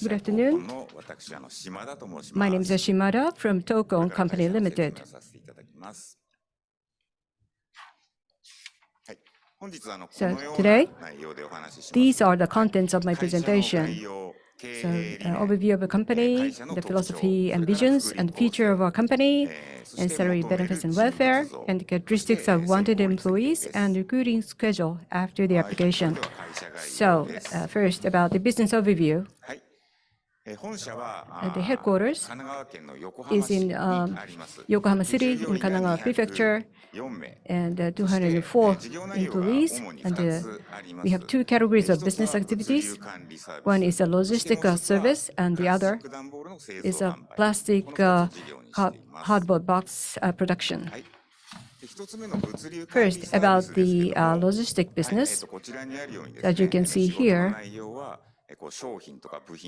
Good afternoon. My name is Shimada from TOHKON Company Limited. So today, these are the contents of my presentation. So, overview of the company, the philosophy and visions, and the future of our company, and salary benefits and welfare, and the characteristics of wanted employees, and recruiting schedule after the application. So, first about the business overview. The headquarters is in Yokohama City in Kanagawa Prefecture, and 204 employees. And we have two categories of business activities. One is a logistic service, and the other is a plastic cardboard box production. First, about the logistic business, as you can see here,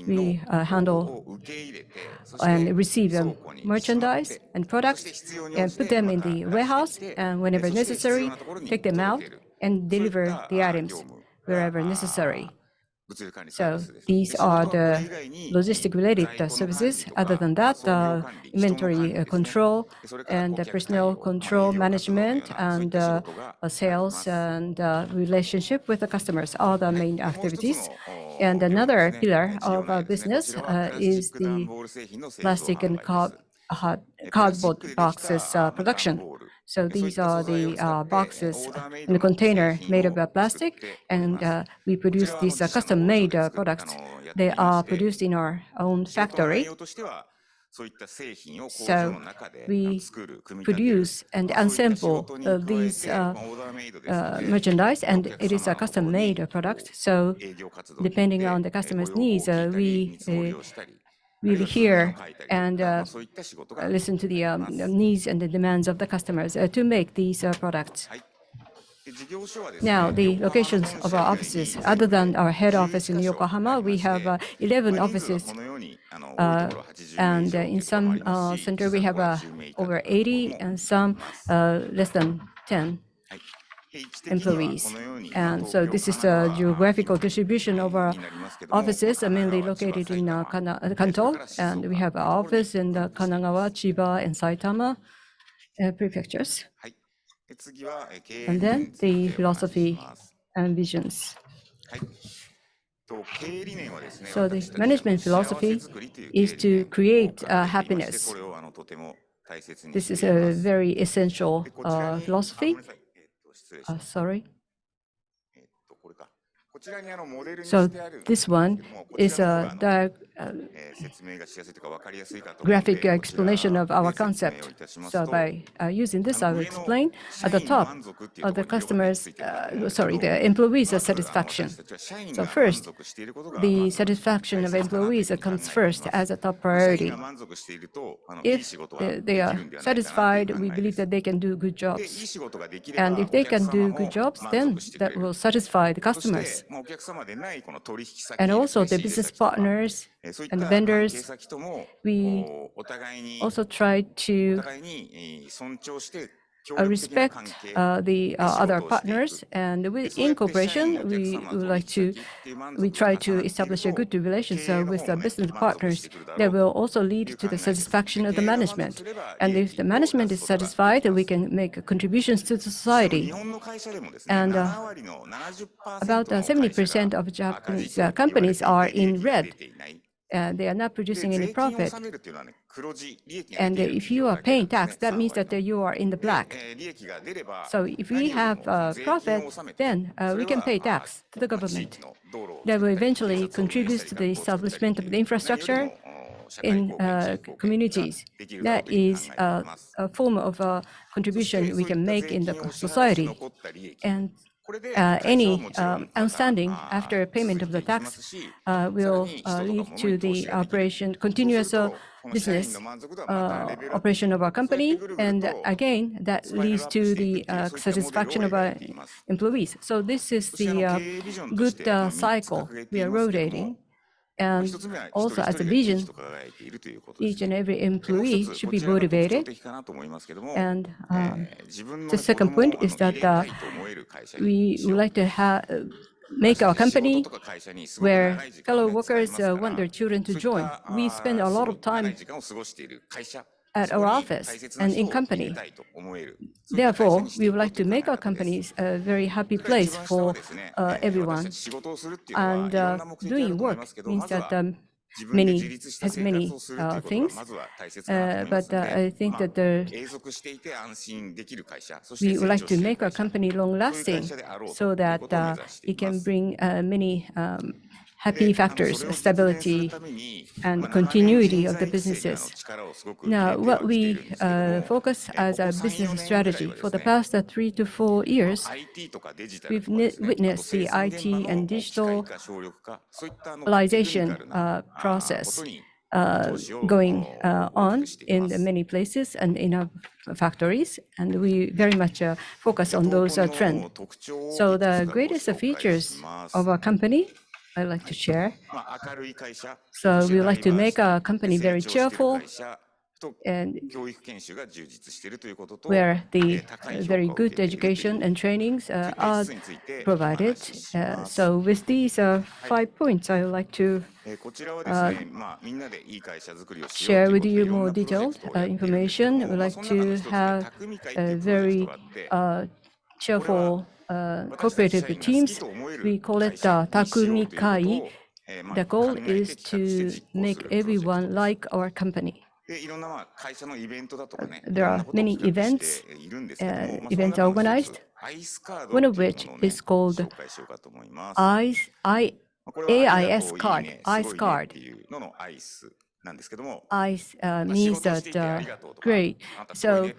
we handle and receive merchandise and products and put them in the warehouse, and whenever necessary, take them out and deliver the items wherever necessary. So these are the logistic-related services. Other than that, inventory control and personnel control management and sales and relationship with the customers are the main activities. And another pillar of our business is the plastic and cardboard boxes production. So these are the boxes in the container made of plastic, and we produce these custom-made products. They are produced in our own factory. So we produce and assemble these merchandise, and it is a custom-made product. So depending on the customer's needs, we really hear and listen to the needs and the demands of the customers to make these products. Now, the locations of our offices, other than our head office in Yokohama, we have 11 offices, and in some center we have over 80, and some less than 10 employees. And so this is the geographical distribution of our offices, mainly located in Kanto, and we have an office in the Kanagawa, Chiba, and Saitama prefectures. And then the philosophy and visions. So the management philosophy is to create happiness. This is a very essential philosophy. Sorry. So this one is a graphic explanation of our concept. So by using this, I will explain. At the top, the the employees' satisfaction. So first, the satisfaction of employees comes first as a top priority. If they are satisfied, we believe that they can do good jobs. And if they can do good jobs, then that will satisfy the customers. And also the business partners and the vendors, we also try to respect the other partners, and in cooperation, we try to establish a good relationship with the business partners that will also lead to the satisfaction of the management. And if the management is satisfied, we can make contributions to the society. And about 70% of Japanese companies are in red. They are not producing any profit. And if you are paying tax, that means that you are in the black. So if we have profit, then we can pay tax to the government. That will eventually contribute to the establishment of the infrastructure in communities. That is a form of contribution we can make in the society. And any outstanding after payment of the tax will lead to the continuous business operation of our company, and again, that leads to the satisfaction of our employees. So this is the good cycle we are rotating. And also, as a vision, each and every employee should be motivated. And the second point is that we would like to make our company where fellow workers want their children to join. We spend a lot of time at our office and in company. Therefore, we would like to make our companies a very happy place for everyone. And doing work means that has many things, but I think that we would like to make our company long-lasting so that it can bring many happy factors, stability and continuity of the businesses. Now, what we focus as a business strategy for the past 3 to 4 years, we've witnessed the IT and digitalization process going on in many places and in our factories, and we very much focus on those trends. So the greatest features of our company I'd like to share. So we would like to make our company very cheerful and where the very good education and trainings are provided. So with these 5 points, I would like to share with you more detailed information. I would like to have a very cheerful cooperative teams. We call it Takumi Kai. The goal is to make everyone like our company. There are many events organized, one of which is called AIS card. AIS card. AIS means that great. So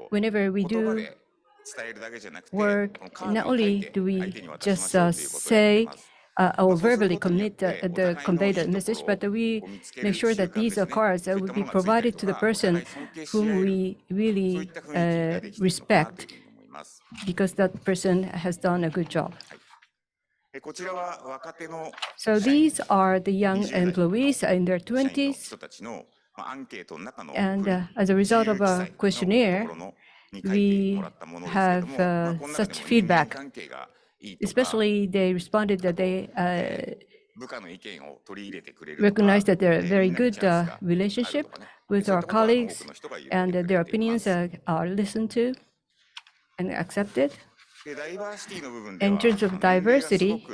whenever we do work, not only do we just say or verbally convey the message, but we make sure that these cards will be provided to the person whom we really respect, because that person has done a good job. So these are the young employees in their 20s, and as a result of a questionnaire, we have such feedback. Especially, they responded that they recognize that there are very good relationship with our colleagues, and their opinions are listened to and accepted. In terms of diversity,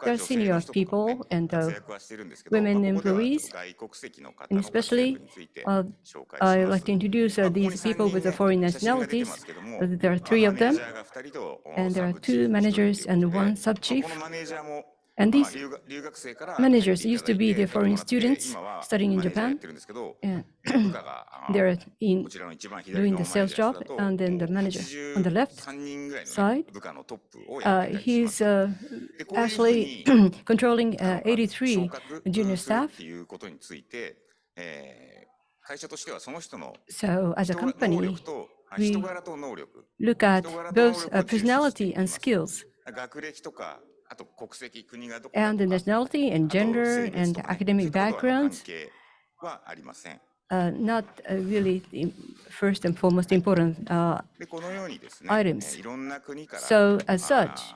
there are senior people and women employees, and especially I would like to introduce these people with the foreign nationalities. There are 3 of them, and there are 2 managers and 1 sub-chief. And these managers used to be the foreign students studying in Japan. And they're doing the sales job, and then the manager on the left side, he's actually controlling 83 junior staff. So as a company, we look at both personality and skills, and the nationality and gender and academic backgrounds. Not really the first and foremost important items. So as such,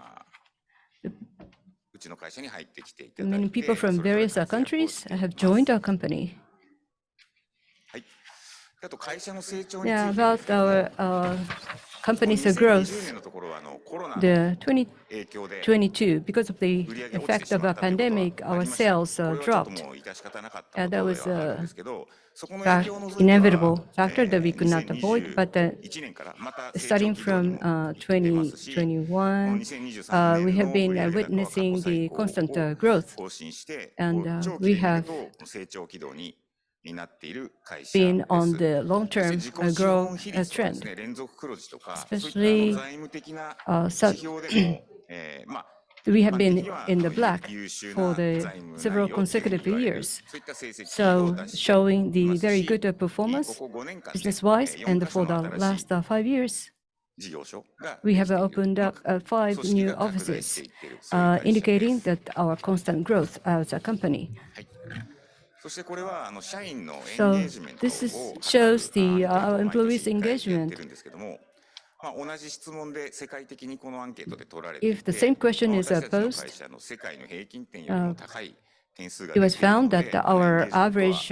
many people from various countries have joined our company. Yeah, about our company's growth, the 2022, because of the effect of a pandemic, our sales dropped. That was an inevitable factor that we could not avoid. But starting from 2021, we have been witnessing the constant growth, and we have been on the long-term growth trend, especially we have been in the black for the several consecutive years, so showing the very good performance business-wise. And for the last 5 years, we have opened up 5 new offices, indicating that our constant growth as a company. So this shows our employees' engagement. If the same question is posed, it was found that our average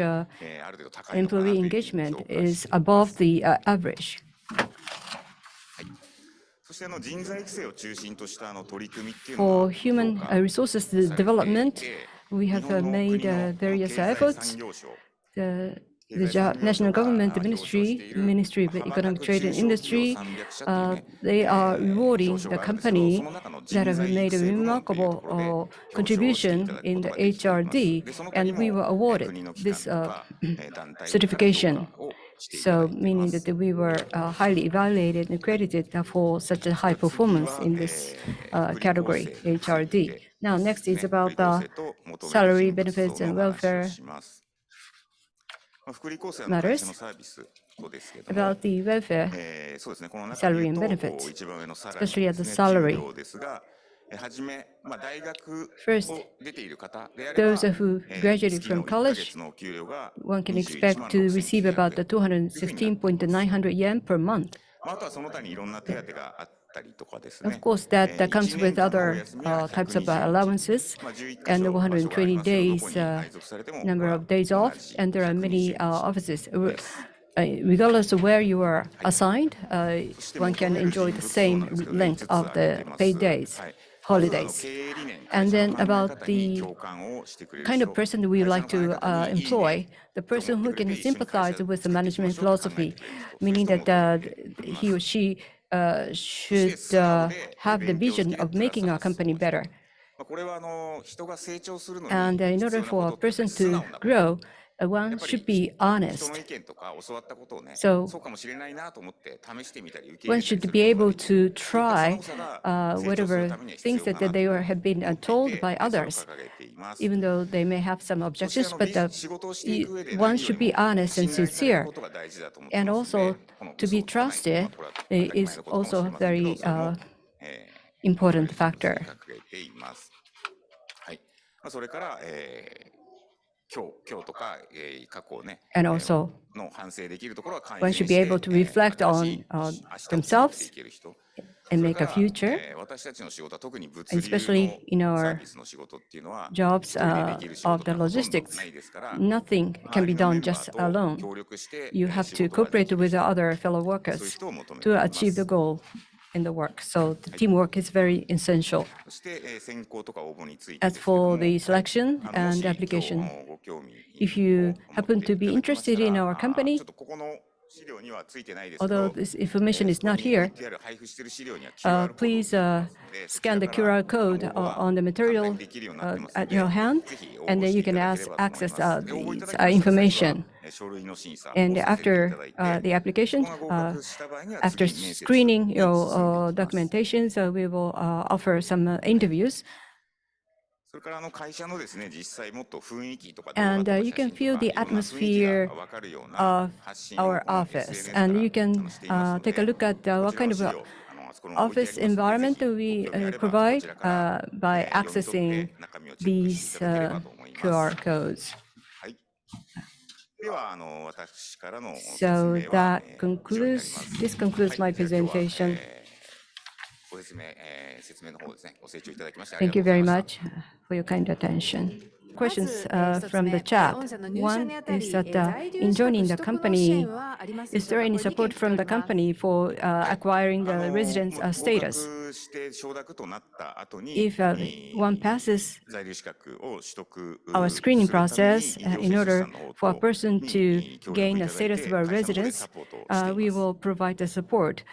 employee engagement is above the average. For human resources development, we have made various efforts. The National Government Ministry of Economic Trade and Industry, they are rewarding the company that have made a remarkable contribution in the HRD, and we were awarded this certification. So, meaning that we were highly evaluated and credited for such a high performance in this category, HRD. Now, next is about salary, benefits, and welfare matters. About the welfare, salary and benefits, especially at the salary. First, those who graduated from college, one can expect to receive about 216,900 yen per month. Of course, that comes with other types of allowances and 120 days number of days off, and there are many offices. Regardless of where you are assigned, one can enjoy the same length of the paid days, holidays. And then about the kind of person that we would like to employ, the person who can sympathize with the management philosophy, meaning that he or she should have the vision of making our company better. And in order for a person to grow, one should be honest. So one should be able to try whatever things that they have been told by others, even though they may have some objections, but one should be honest and sincere. And also, to be trusted is also a very important factor. And also, one should be able to reflect on themselves and make a future, especially in our jobs of the logistics. Nothing can be done just alone. You have to cooperate with the other fellow workers to achieve the goal in the work. So the teamwork is very essential. As for the selection and application, if you happen to be interested in our company, although this information is not here, please scan the QR code on the material at your hand, and then you can access these information. And after the application, after screening your documentation, so we will offer some interviews. And you can feel the atmosphere of our office, and you can take a look at what kind of office environment we provide by accessing these QR codes. So this concludes my presentation. Thank you very much for your kind attention. Questions from the chat. One is that in joining the company, is there any support from the company for acquiring the residence status? If one passes our screening process in order for a person to gain a status of a residence, we will provide the support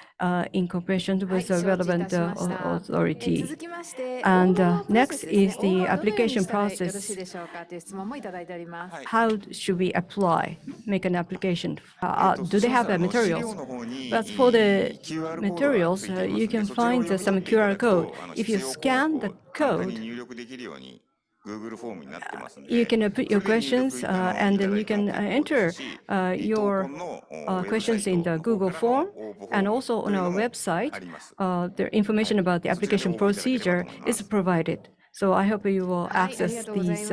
in cooperation with the relevant authority. And next is the application process. How should we make an application? Do they have the materials? But for the materials, you can find some QR code. If you scan the code, you can put your questions, and then you can enter your questions in the Google form, and also on our website, the information about the application procedure is provided. So I hope you will access these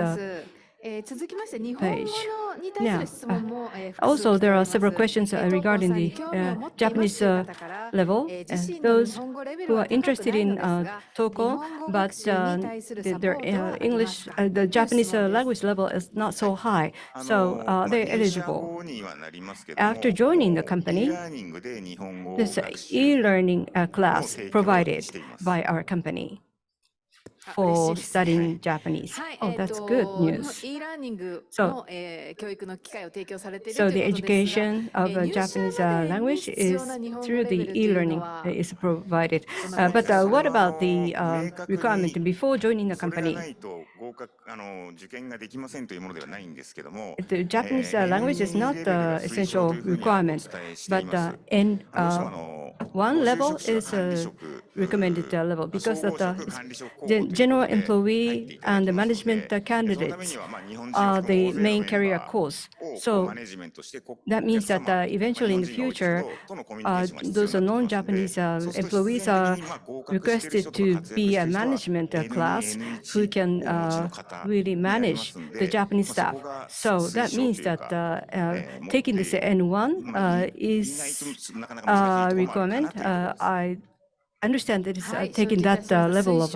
page. Now, also there are several questions regarding the Japanese level. Those who are interested in TOHKON, but their English, the Japanese language level is not so high, so they're eligible. After joining the company, there's an e-learning class provided by our company for studying Japanese. Oh, that's good news. So the education of Japanese language is through the e-learning is provided. But what about the requirement before joining the company? The Japanese language is not the essential requirement, but N1 level is a recommended level because the general employee and the management candidates are the main career course. So that means that eventually in the future, those non-Japanese employees are requested to be a management class who can really manage the Japanese staff. So that means that taking this N1 is a requirement. I understand that taking that level of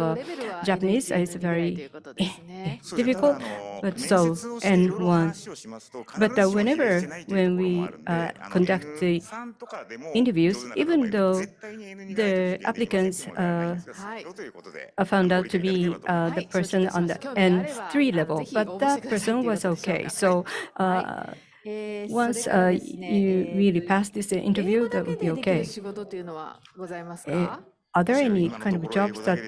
Japanese is very difficult, but so N1. But when we conduct the interviews, even though the applicants are found out to be the person on the N3 level, but that person was okay. So once you really pass this interview, that would be okay. Are there any kind of jobs that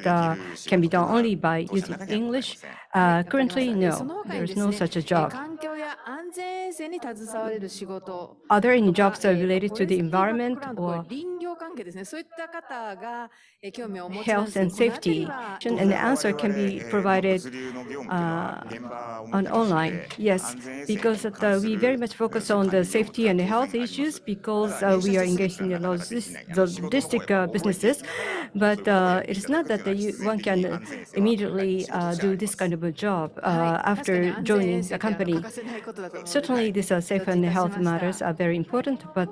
can be done only by using English? Currently, no. There is no such a job. Are there any jobs that are related to the environment or health and safety? And the answer can be provided on online. Yes, because we very much focus on the safety and the health issues because we are engaged in the logistic businesses. But it is not that one can immediately do this kind of a job after joining the company. Certainly, these safe and health matters are very important, but